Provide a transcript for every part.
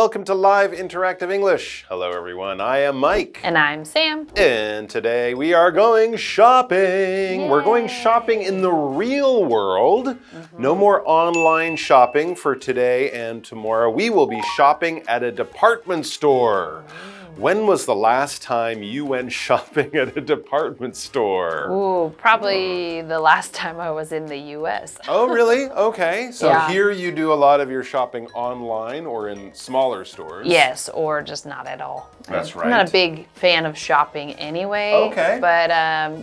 welcome to Live Interactive English. Hello everyone, I am Mike. And I'm Sam. And today we are going shopping. Yay. We're going shopping in the real world. No more online shopping for today and tomorrow. We will be shopping at a department store. When was the last time you went shopping at a department store? Ooh, probably the last time I was in the US. Oh, really? Okay. So Yeah. Here you do a lot of your shopping online or in smaller stores. Yes, or just not at all. That's right. I'm not a big fan of shopping anyway. Okay. But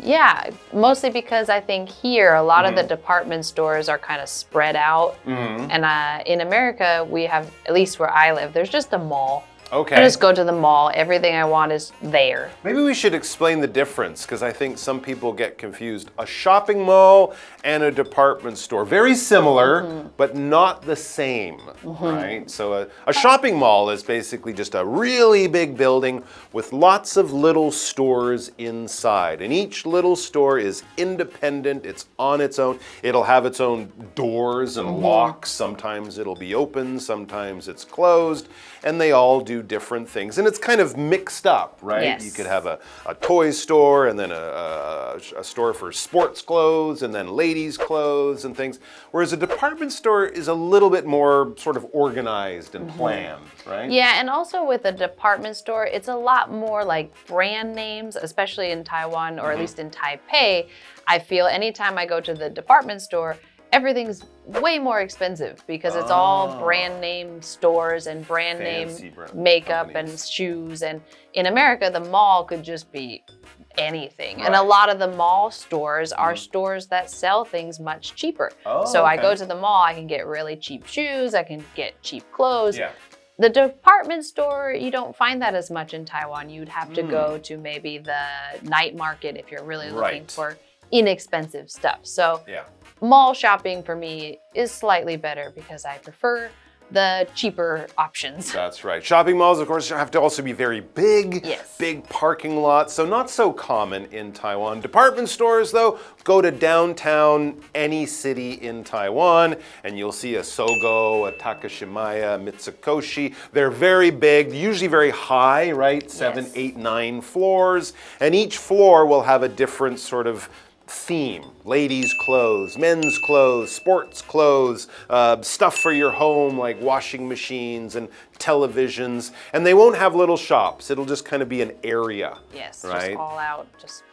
yeah, mostly because I think here a lot of the department stores are kind of spread out. And in America, we have, at least where I live, there's just a mall. Okay. I just go to the mall. Everything I want is there. Maybe we should explain the difference because I think some people get confused. A shopping mall and a department store, very similar, but not the same, right? So a shopping mall is basically just a really big building with lots of little stores inside. And each little store is independent, it's on its own. It'll have its own doors and locks. Sometimes it'll be open, sometimes it's closed, and they all do different things. And it's kind of mixed up, right? Yes. You could have a toy store and then a store for sports clothes and then ladies' clothes and things. Whereas a department store is a little bit more sort of organized and planned, right? Yeah, and also with a department store, it's a lot more like brand names, especially in Taiwan or at least in Taipei. I feel anytime I go to the department store, everything's way more expensive because it's all brand name stores and brand name makeup and shoes. And in America, the mall could just be anything. Right. And a lot of the mall stores are stores that sell things much cheaper. So I go to the mall, I can get really cheap shoes, I can get cheap clothes. Yeah. The department store, you don't find that as much in Taiwan. You'd have to go to maybe the night market if you're really looking for inexpensive stuff. So mall shopping for me is slightly better because I prefer the cheaper options. That's right. Shopping malls, of course, have to also be very big, Yes. big parking lots, so not so common in Taiwan. Department stores, though, go to downtown any city in Taiwan, and you'll see a Sogo, a Takashimaya, Mitsukoshi. They're very big, usually very high, right? 7, 8, 9 floors, and each floor will have a different sort of theme. Ladies' clothes, men's clothes, sports clothes, stuff for your home like washing machines and televisions. And they won't have little shops. It'll just kind of be an area. Yes, right? just all out, just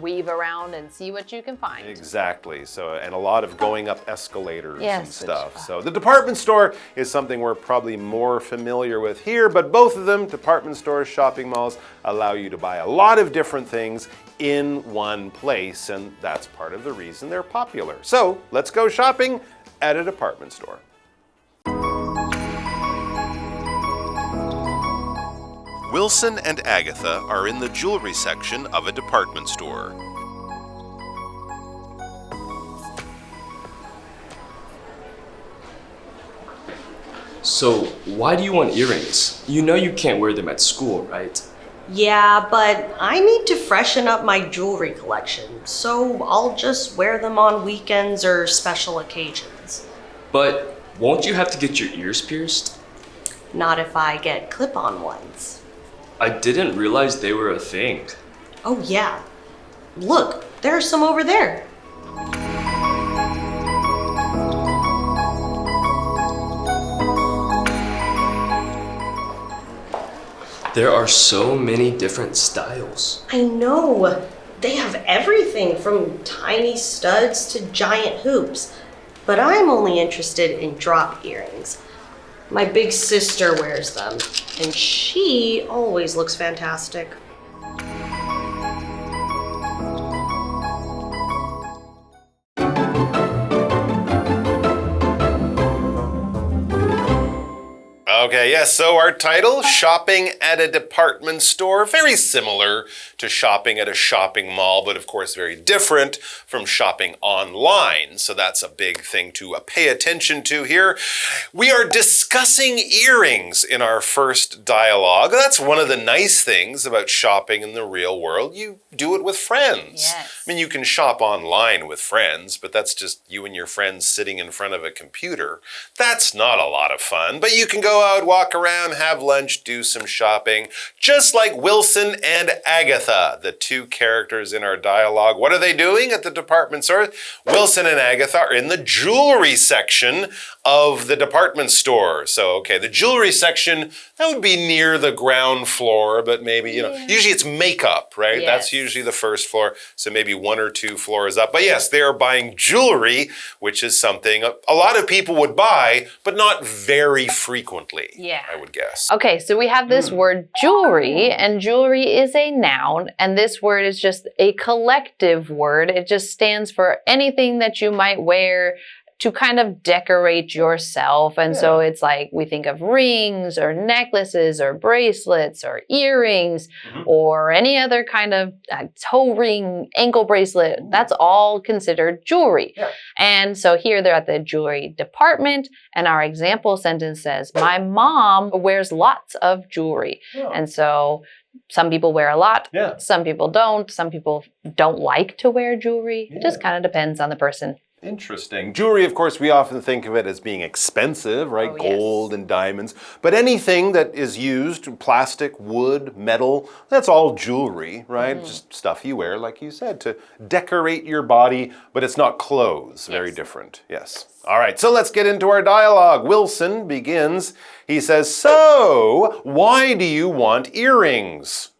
weave around and see what you can find. Exactly. So, and a lot of going up escalators Yes, and stuff. So the department store is something we're probably more familiar with here, but both of them, department stores, shopping malls, allow you to buy a lot of different things in one place, and that's part of the reason they're popular. So let's go shopping at a department store. Wilson and Agatha are in the jewelry section of a department store. So, why do you want earrings? You know you can't wear them at school, right? Yeah, but I need to freshen up my jewelry collection, so I'll just wear them on weekends or special occasions. But won't you have to get your ears pierced? Not if I get clip-on ones. I didn't realize they were a thing. Oh yeah. Look, there are some over there. There are so many different styles. I know. They have everything from tiny studs to giant hoops. But I'm only interested in drop earrings. My big sister wears them, and she always looks fantastic. Okay, yes, so our title, Shopping at a Department Store, very similar to shopping at a shopping mall, but of course very different from shopping online. So that's a big thing to pay attention to here. We are discussing earrings in our first dialogue. That's one of the nice things about shopping in the real world. You do it with friends. Yes. I mean, you can shop online with friends, but that's just you and your friends sitting in front of a computer. That's not a lot of fun, but you can go out out, walk around, have lunch, do some shopping. Just like Wilson and Agatha, the two characters in our dialogue. What are they doing at the department store? Wilson and Agatha are in the jewelry section of the department store. So, okay, the jewelry section, that would be near the ground floor, but maybe, usually it's makeup, right? Yes. That's usually the first floor. So maybe 1 or 2 floors up. But yes, they are buying jewelry, which is something a lot of people would buy, but not very frequently, I would guess. Okay, so we have this word jewelry, and jewelry is a noun, and this word is just a collective word. It just stands for anything that you might wear to kind of decorate yourself. And so it's like we think of rings or necklaces or bracelets or earrings or any other kind of toe ring, ankle bracelet. That's all considered jewelry. And so here they're at the jewelry department, and our example sentence says, my mom wears lots of jewelry. And so some people wear a lot, some people don't. Some people don't like to wear jewelry. It just kind of depends on the person. Interesting. Jewelry, of course, we often think of it as being expensive, right? Gold and diamonds. But anything that is used, plastic, wood, metal, that's all jewelry, right? Just stuff you wear, like you said, to decorate your body, but it's not clothes. Very different. Yes. All right, so let's get into our dialogue. Wilson begins. He says, so, why do you want earrings?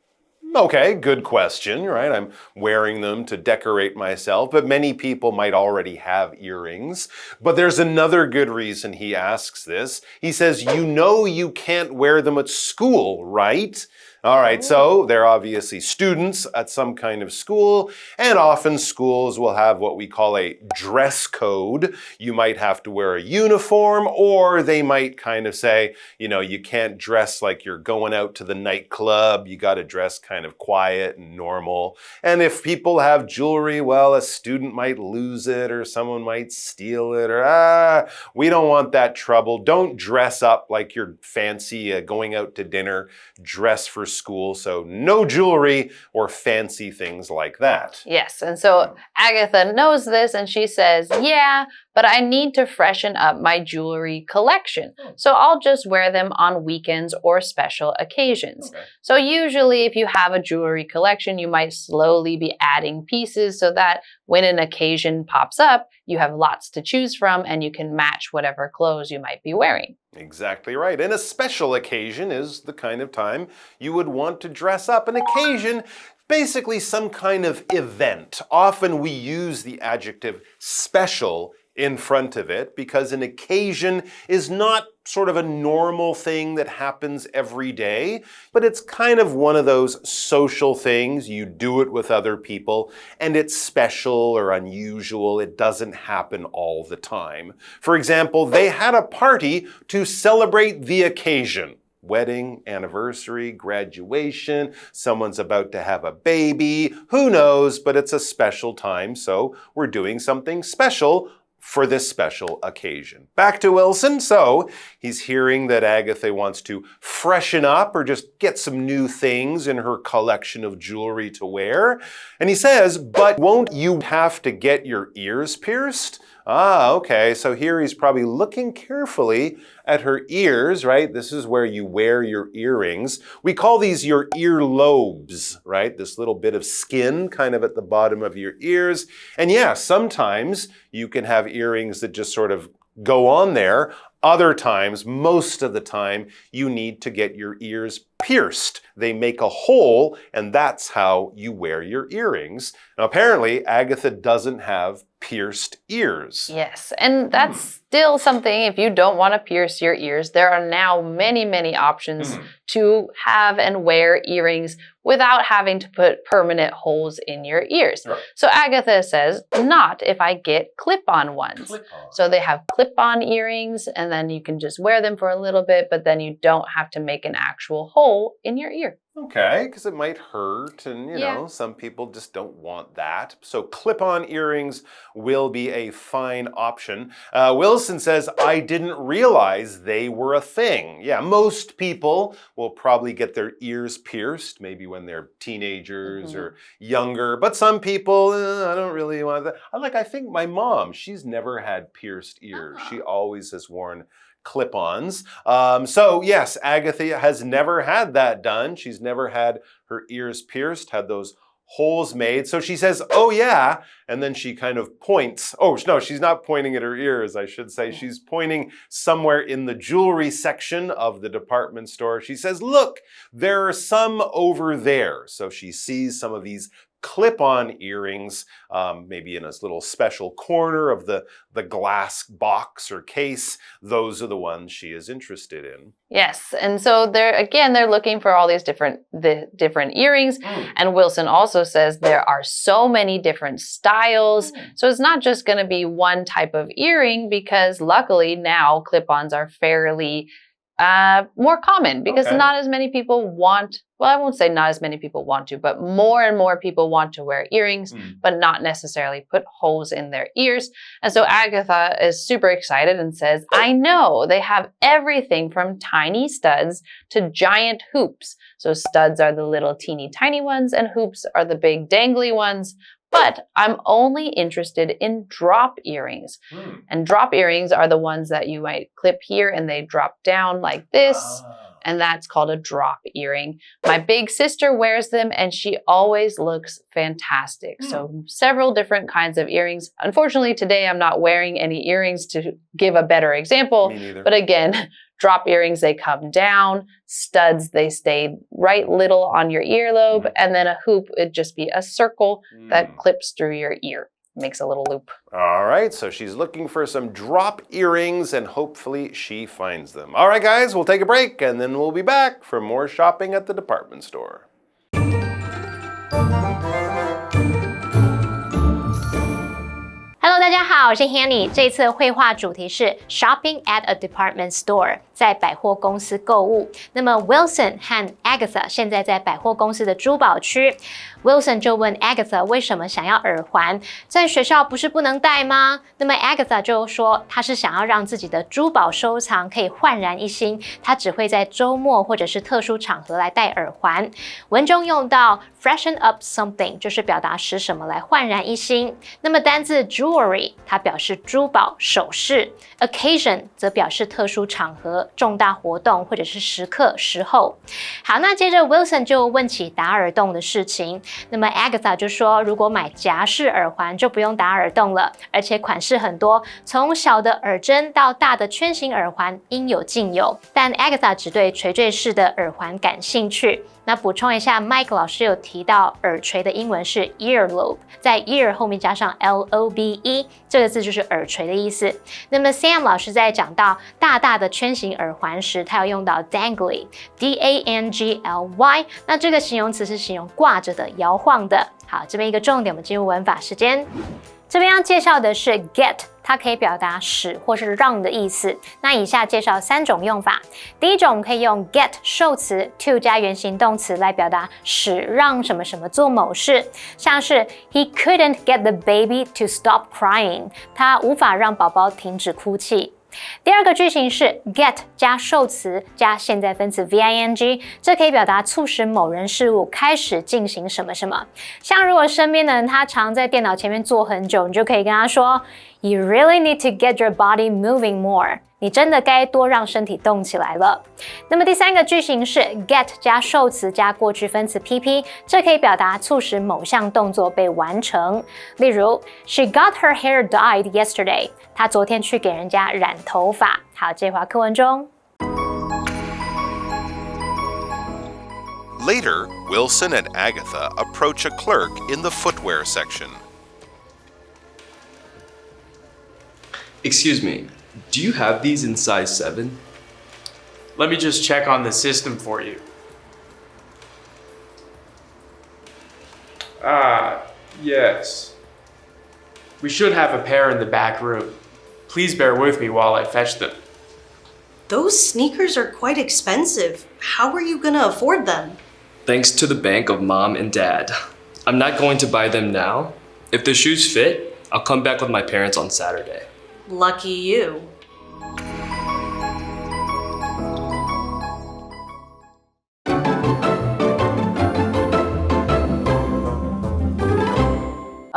Okay, good question, right? I'm wearing them to decorate myself, but many people might already have earrings. But there's another good reason he asks this. He says, you know you can't wear them at school, right? All right, so they're obviously students at some kind of school, and often schools will have what we call a dress code. You might have to wear a uniform, or they might kind of say, you can't dress like you're going out to the nightclub. You got to dress kind of quiet and normal. And if people have jewelry, well, a student might lose it, or someone might steal it, or we don't want that trouble. Don't dress up like you're fancy going out to dinner. Dress for school, so no jewelry or fancy things like that. Yes, and so Agatha knows this, and she says, yeah, but I need to freshen up my jewelry collection. So I'll just wear them on weekends or special occasions. So usually if you have a jewelry collection, you might slowly be adding pieces so that when an occasion pops up, you have lots to choose from and you can match whatever clothes you might be wearing. Exactly right. And a special occasion is the kind of time you would want to dress up. An occasion, basically some kind of event. Often we use the adjective special in front of it because an occasion is not sort of a normal thing that happens every day, but it's kind of one of those social things. You do it with other people, and it's special or unusual. It doesn't happen all the time. For example, they had a party to celebrate the occasion. Wedding, anniversary, graduation, someone's about to have a baby, who knows, but it's a special time, so we're doing something special for this special occasion. Back to Wilson. So he's hearing that Agatha wants to freshen up or just get some new things in her collection of jewelry to wear. And he says, but won't you have to get your ears pierced? Okay, so here he's probably looking carefully at her ears, right? This is where you wear your earrings. We call these your earlobes, right? This little bit of skin kind of at the bottom of your ears. And yeah, sometimes you can have earrings that just sort of go on there. Other times, most of the time, you need to get your ears pierced. They make a hole, and that's how you wear your earrings. Now, apparently, Agatha doesn't have pierced ears. Yes, and that's still something, if you don't want to pierce your ears, there are now many, many options to have and wear earrings without having to put permanent holes in your ears. So Agatha says, not if I get clip-on ones. So they have clip-on earrings, and then you can just wear them for a little bit, but then you don't have to make an actual hole in your ear. Okay, because it might hurt and, you know, some people just don't want that. So clip-on earrings will be a fine option. Wilson says, I didn't realize they were a thing. Yeah, most people will probably get their ears pierced, maybe when they're teenagers or younger. But some people, I don't really want that. I think my mom, she's never had pierced ears. She always has worn clip-ons. So yes, Agatha has never had that done. She's never had her ears pierced, had those holes made. So she says, oh yeah, and then she kind of points. Oh no, she's not pointing at her ears, I should say. She's pointing somewhere in the jewelry section of the department store. She says, look, there are some over there. So she sees some of these clip-on earrings, maybe in a little special corner of the glass box or case. Those are the ones she is interested in. Yes, and so they're looking for all these different earrings. And Wilson also says there are so many different styles. So it's not just going to be one type of earring, because luckily now clip-ons are fairly more common, because not as many people want, well, I won't say not as many people want to, but more and more people want to wear earrings, but not necessarily put holes in their ears. And so Agatha is super excited and says, I know, they have everything from tiny studs to giant hoops. So studs are the little teeny tiny ones, and hoops are the big dangly ones. But I'm only interested in drop earrings. And drop earrings are the ones that you might clip here and they drop down like this. And that's called a drop earring. My big sister wears them and she always looks fantastic. So several different kinds of earrings. Unfortunately, today I'm not wearing any earrings to give a better example. Me neither. But again, drop earrings, they come down. Studs, they stay right little on your earlobe. And then a hoop would just be a circle that clips through your ear. Makes a little loop. All right, so she's looking for some drop earrings and hopefully she finds them. All right, guys, we'll take a break and then we'll be back for more shopping at the department store. Hello， 大家好，我是 Hanny。这次的绘画主题是 Shopping at a Department Store， 在百货公司购物。那么 Wilson 和 Agatha 现在在百货公司的珠宝区。Wilson 就问 Agatha 为什么想要耳环，在学校不是不能戴吗？那么 Agatha 就说她是想要让自己的珠宝收藏可以焕然一新，她只会在周末或者是特殊场合来戴耳环。文中用到 freshen up something 就是表达使什么来焕然一新。那么单字 jewelry 它表示珠宝首饰， occasion 则表示特殊场合、重大活动或者是时刻时候。好，那接着 Wilson 就问起打耳洞的事情。那么 Agatha 就说，如果买夹式耳环就不用打耳洞了，而且款式很多，从小的耳针到大的圈形耳环应有尽有。但 Agatha 只对垂坠式的耳环感兴趣。那补充一下 ，Mike 老师有提到耳垂的英文是 earlobe， 在 ear 后面加上 lobe， 这个字就是耳垂的意思。那么 Sam 老师在讲到大大的圈形耳环时，他有用到 dangly，D-A-N-G-L-Y， 那这个形容词是形容挂着的、摇晃的。好，这边一个重点，我们进入文法时间。这边要介绍的是 get， 它可以表达使或是让的意思。那以下介绍3种用法。第一种，我们可以用 get 受词 to 加原形动词来表达使让什么什么做某事，像是 He couldn't get the baby to stop crying， 他无法让宝宝停止哭泣。第二个句型是 get 加受词加现在分词 VING， 这可以表达促使某人事物开始进行什么什么。像如果身边的人他常在电脑前面坐很久，你就可以跟他说 You really need to get your body moving more， 你真的该多让身体动起来了。那么第三个句型是 get 加受词加过去分词 PP， 这可以表达促使某项动作被完成。例如 She got her hair dyed yesterday， 她昨天去给人家染头发。好，这句话课文中。Later, Wilson and Agatha approach a clerk in the footwear section. Excuse me, do you have these in size 7? Let me just check on the system for you. Yes. We should have a pair in the back room. Please bear with me while I fetch them. Those sneakers are quite expensive. How are you gonna afford them? Thanks to the bank of Mom and Dad. I'm not going to buy them now. If the shoes fit, I'll come back with my parents on Saturday. Lucky you.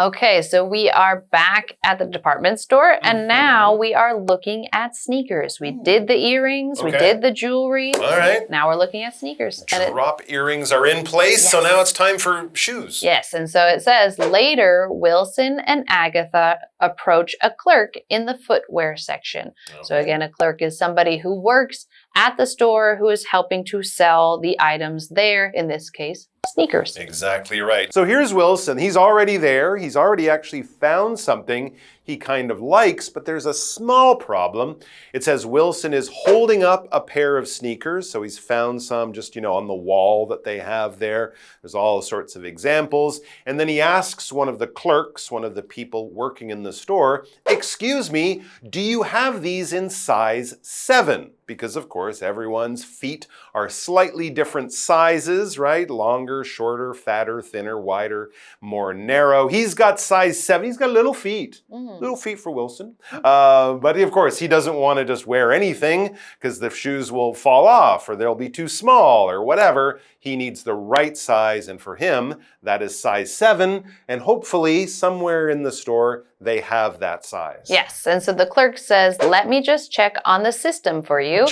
Okay, so we are back at the department store, and now we are looking at sneakers. We did the earrings, we did the jewelry. All right. Now we're looking at sneakers. Drop earrings are in place, so now it's time for shoes. Yes, and so it says, later, Wilson and Agatha approach a clerk in the footwear section. So again, a clerk is somebody who works at the store who is helping to sell the items there, in this case, sneakers. Exactly right. So here's Wilson. He's already there. He's already actually found something he kind of likes, but there's a small problem. It says Wilson is holding up a pair of sneakers. So he's found some just, on the wall that they have there. There's all sorts of examples. And then he asks one of the clerks, one of the people working in the store, "Excuse me, do you have these in size 7? Because, of course, everyone's feet are slightly different sizes, right? Longer, shorter, fatter, thinner, wider, more narrow. He's got size 7. He's got little feet. Little feet for Wilson. But, of course, he doesn't want to just wear anything because the shoes will fall off or they'll be too small or whatever. He needs the right size, and for him, that is size 7. And hopefully, somewhere in the store, they have that size. Yes, and so the clerk says, "Let me just check on the system for you."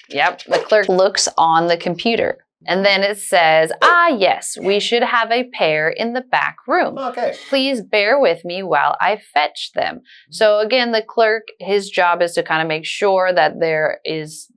Yep, the clerk looks on the computer. And then it says, yes, we should have a pair in the back room. Okay. Please bear with me while I fetch them. So again, the clerk, his job is to kind of make sure that there is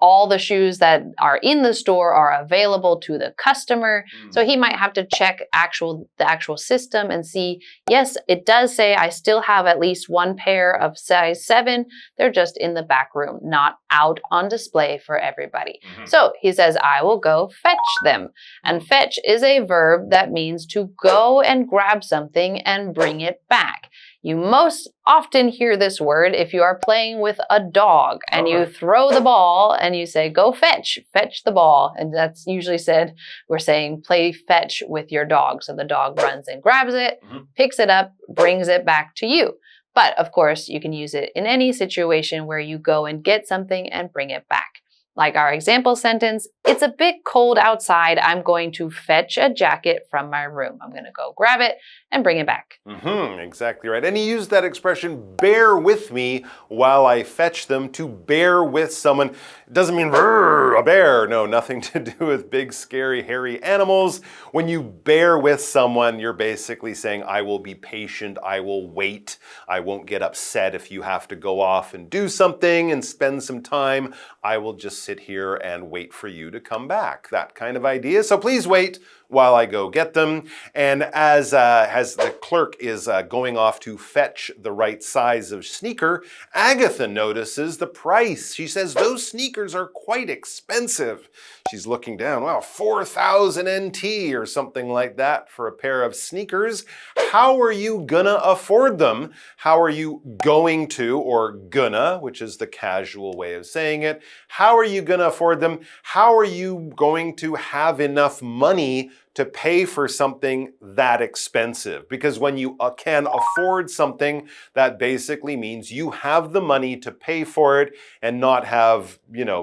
all the shoes that are in the store are available to the customer. So he might have to check the actual system and see, yes, it does say I still have at least one pair of size 7. They're just in the back room, not out on display for everybody. So he says, I will go fetch them. And fetch is a verb that means to go and grab something and bring it back. You most often hear this word if you are playing with a dog and you throw the ball and you say, go fetch the ball. And that's usually said, we're saying play fetch with your dog. So the dog runs and grabs it, picks it up, brings it back to you. But of course, you can use it in any situation where you go and get something and bring it back. Like our example sentence, it's a bit cold outside. I'm going to fetch a jacket from my room. I'm going to go grab it and bring it back. Exactly right. And he used that expression, bear with me while I fetch them. To bear with someone, it doesn't mean a bear. No, nothing to do with big, scary, hairy animals. When you bear with someone, you're basically saying, I will be patient. I will wait. I won't get upset if you have to go off and do something and spend some time. I will just sit here and wait for you to come back. That kind of idea. So please wait while I go get them. And as the clerk is going off to fetch the right size of sneaker, Agatha notices the price. She says, those sneakers are quite expensive. She's looking down, wow, 4,000 NT or something like that for a pair of sneakers. How are you gonna afford them? How are you going to, or gonna, which is the casual way of saying it, how are you gonna afford them? How are you going to have enough money to pay for something that expensive? Because when you can afford something, that basically means you have the money to pay for it and not have,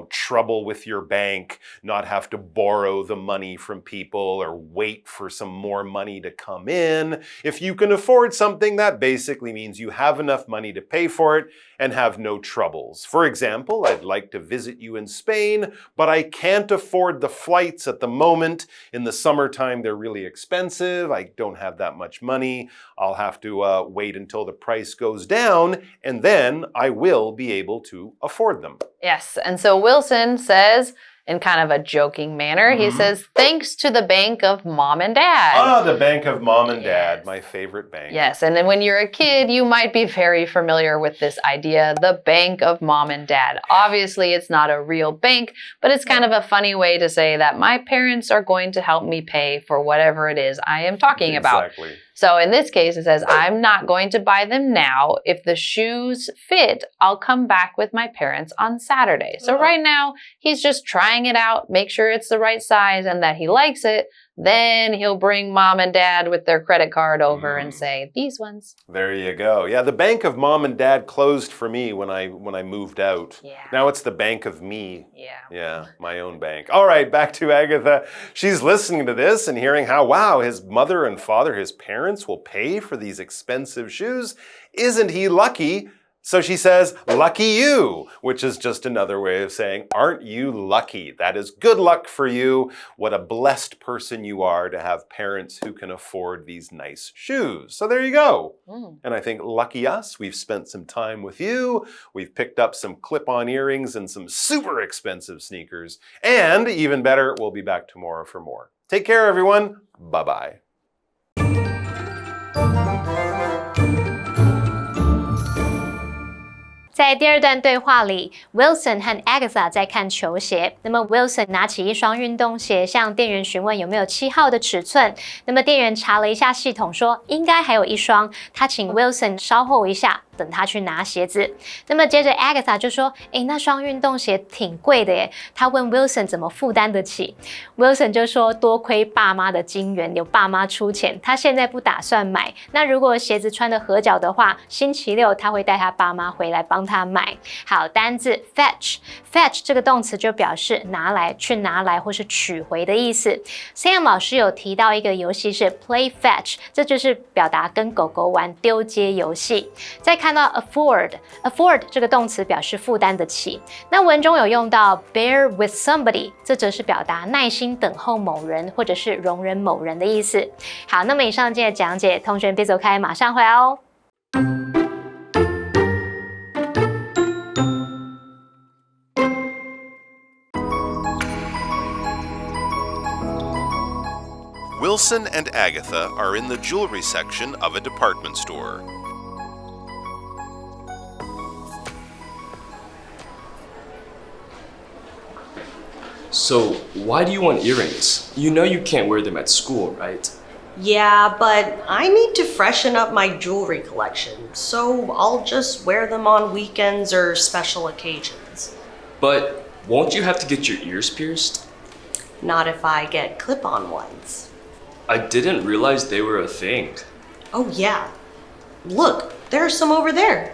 trouble with your bank, not have to borrow the money from people or wait for some more money to come in. If you can afford something, that basically means you have enough money to pay for it and have no troubles. For example, I'd like to visit you in Spain, but I can't afford the flights at the moment. In the summertime, they're really expensive. I don't have that much money. I'll have to wait until the price goes down, and then I will be able to afford them. Yes, and so Wilson says, in kind of a joking manner, he says, thanks to the bank of mom and dad. The bank of mom and dad, my favorite bank. Yes, and then when you're a kid, you might be very familiar with this idea, the bank of mom and dad. Obviously, it's not a real bank, but it's kind of a funny way to say that my parents are going to help me pay for whatever it is I am talking about. Exactly. So in this case, it says, I'm not going to buy them now. If the shoes fit, I'll come back with my parents on Saturday. So right now, he's just trying it out, make sure it's the right size and that he likes it. Then he'll bring mom and dad with their credit card over and say, these ones. There you go. Yeah, the bank of mom and dad closed for me when I moved out. Yeah. Now it's the bank of me. Yeah. Yeah, my own bank. All right, back to Agatha. She's listening to this and hearing how, wow, his mother and father, his parents will pay for these expensive shoes. Isn't he lucky? So she says, lucky you, which is just another way of saying, aren't you lucky? That is good luck for you. What a blessed person you are to have parents who can afford these nice shoes. So there you go. And I think lucky us, we've spent some time with you. We've picked up some clip-on earrings and some super expensive sneakers. And even better, we'll be back tomorrow for more. Take care, everyone. Bye-bye. 在第二段对话里 ，Wilson 和 Agatha 在看球鞋。那么 Wilson 拿起一双运动鞋，向店员询问有没有7号的尺寸。那么店员查了一下系统，说应该还有一双。他请 Wilson 稍后一下，等他去拿鞋子。那么接着 Agatha 就说：“那双运动鞋挺贵的耶。”他问 Wilson 怎么负担得起。Wilson 就说：“多亏爸妈的金援，有爸妈出钱，他现在不打算买。那如果鞋子穿得合脚的话，星期六他会带他爸妈回来帮他买。”好，单字 fetch 这个动词就表示拿来、去拿来或是取回的意思。Sam 老师有提到一个游戏是 play fetch， 这就是表达跟狗狗玩丢接游戏。再看到 afford 这个动词表示负担得起。那文中有用到 bear with somebody， 这则是表达耐心等候某人或者是容忍某人的意思。好，那么以上今天的讲解，同学别走开，马上回来哦。Wilson and Agatha are in the jewelry section of a department store. So, why do you want earrings? You know you can't wear them at school, right? Yeah, but I need to freshen up my jewelry collection, so I'll just wear them on weekends or special occasions. But won't you have to get your ears pierced? Not if I get clip-on ones. I didn't realize they were a thing. Oh yeah. Look, there are some over there.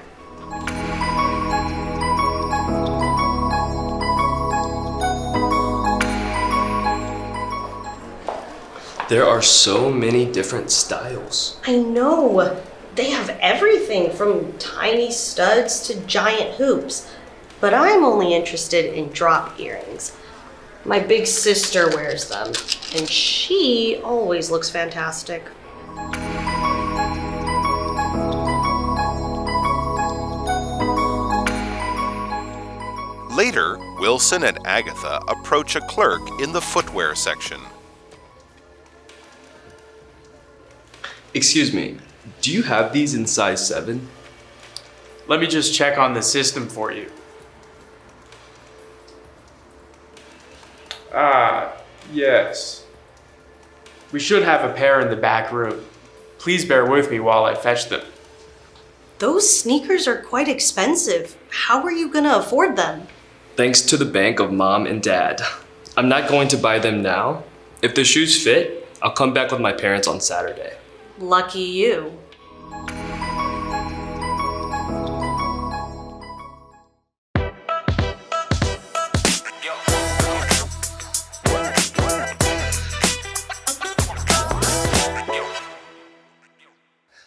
There are so many different styles. I know. They have everything from tiny studs to giant hoops. But I'm only interested in drop earrings. My big sister wears them, and she always looks fantastic. Later, Wilson and Agatha approach a clerk in the footwear section. Excuse me, do you have these in size 7? Let me just check on the system for you. Yes. We should have a pair in the back room. Please bear with me while I fetch them. Those sneakers are quite expensive. How are you gonna afford them? Thanks to the bank of mom and dad. I'm not going to buy them now. If the shoes fit, I'll come back with my parents on Saturday. Lucky you.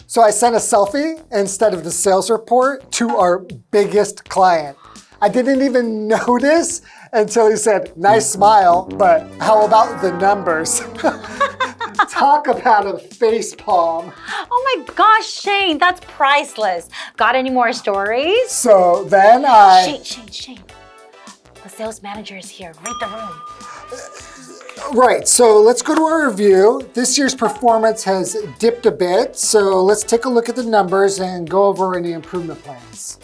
So I sent a selfie instead of the sales report to our biggest client. I didn't even notice until he said, nice smile, but how about the numbers? Talk about a facepalm. Oh my gosh, Shane, that's priceless. Got any more stories? So then Shane. The sales manager is here. Read the room. Right, so let's go to our review. This year's performance has dipped a bit, so let's take a look at the numbers and go over any improvement plans.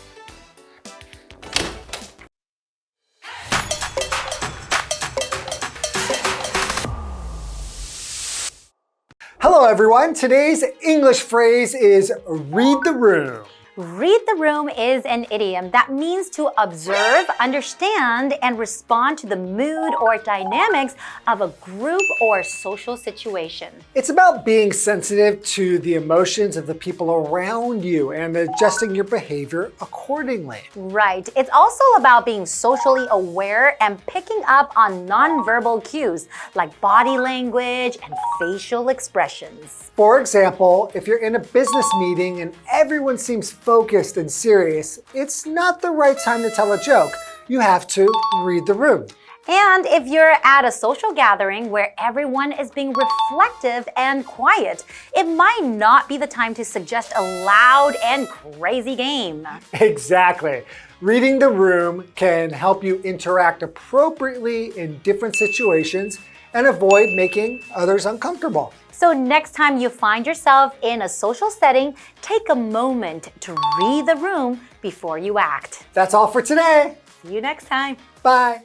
Hello everyone, today's English phrase is read the room. Read the room is an idiom that means to observe, understand, and respond to the mood or dynamics of a group or social situation. It's about being sensitive to the emotions of the people around you and adjusting your behavior accordingly. Right. It's also about being socially aware and picking up on nonverbal cues like body language and facial expressions. For example, if you're in a business meeting and everyone seems focused and serious, it's not the right time to tell a joke. You have to read the room. And if you're at a social gathering where everyone is being reflective and quiet, it might not be the time to suggest a loud and crazy game. Exactly. Reading the room can help you interact appropriately in different situations and avoid making others uncomfortable. So next time you find yourself in a social setting, take a moment to read the room before you act. That's all for today. See you next time. Bye.